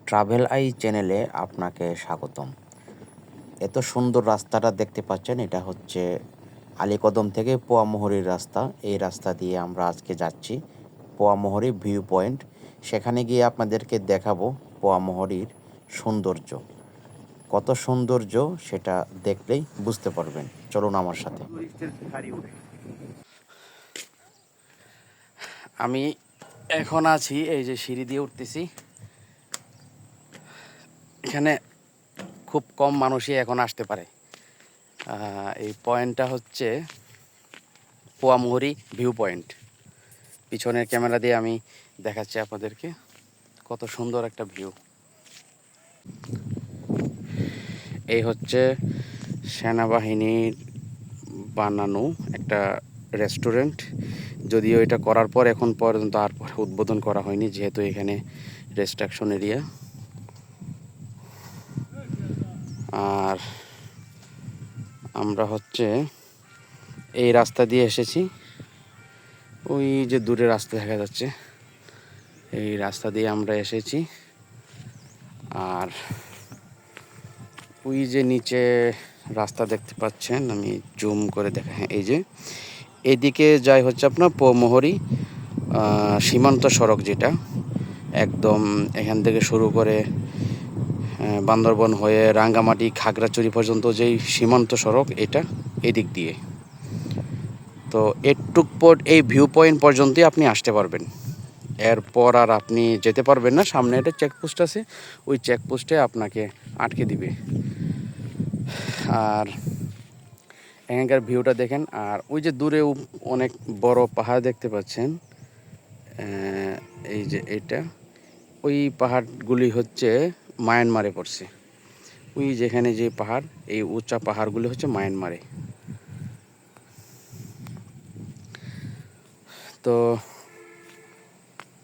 Travel I চ্যানেলে আপনাকে স্বাগতম। এত সুন্দর রাস্তাটা দেখতে পাচ্ছেন, এটা হচ্ছে আলীকদম থেকে পোয়ামুহুরীর রাস্তা। এই রাস্তা দিয়ে আমরা আজকে যাচ্ছি পোয়ামুহুরী ভিউ পয়েন্ট। সেখানে গিয়ে আপনাদেরকে দেখাবো পোয়ামুহুরীর সৌন্দর্য। কত সৌন্দর্য সেটা দেখলেই বুঝতে পারবেন। চলুন আমার সাথে। আমি এখন আছি, এই যে সিঁড়ি দিয়ে উঠতেছি। এখানে খুব কম মানুষই এখন আসতে পারে। এই পয়েন্টটা হচ্ছে পোয়ামুহুরী ভিউ পয়েন্ট। পিছনের ক্যামেরা দিয়ে আমি দেখাচ্ছি আপনাদেরকে, কত সুন্দর একটা ভিউ। এই হচ্ছে সেনাবাহিনীর বানানো একটা রেস্টুরেন্ট। যদিও এটা করার পর এখন পর্যন্ত আর উদ্বোধন করা হয়নি, যেহেতু এখানে রেস্ট্রিকশন এরিয়া। আর আমরা হচ্ছে এই রাস্তা দিয়ে এসেছি। ওই যে দূরে রাস্তা দেখা যাচ্ছে, এই রাস্তা দিয়ে আমরা এসেছি। আর ওই যে নিচে রাস্তা দেখতে পাচ্ছেন, আমি জুম করে দেখা, হ্যাঁ এই যে এদিকে যাই হচ্ছে আপনার পোয়ামুহুরী সীমান্ত সড়ক, যেটা একদম এখান থেকে শুরু করে বান্দরবন হয়ে রাঙ্গামাটি খাগড়াছড়ি পর্যন্ত যেই সীমান্ত সড়ক, এটা এদিক দিয়ে। তো এই ভিউ পয়েন্ট পর্যন্তই আপনি আসতে পারবেন, এরপর আর আপনি যেতে পারবেন না। সামনে একটা চেকপোস্ট আছে, ওই চেকপোস্টে আপনাকে আটকে দিবে। আর এখানকার ভিউটা দেখেন। আর ওই যে দূরে অনেক বড় পাহাড় দেখতে পাচ্ছেন, এই যে এটা, ওই পাহাড়গুলি হচ্ছে মায়ানমারে পড়ছে। ওই যেখানে যে পাহাড়, এই উঁচা পাহাড়গুলি হচ্ছে মায়ানমারে। তো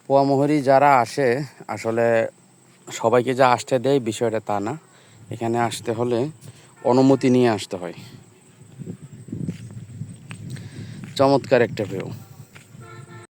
পোয়ামুহুরী যারা আসে, আসলে সবাইকে যা আসতে দেয় বিষয়টা তা না। এখানে আসতে হলে অনুমতি নিয়ে আসতে হয়। চমৎকার একটা ভিউ।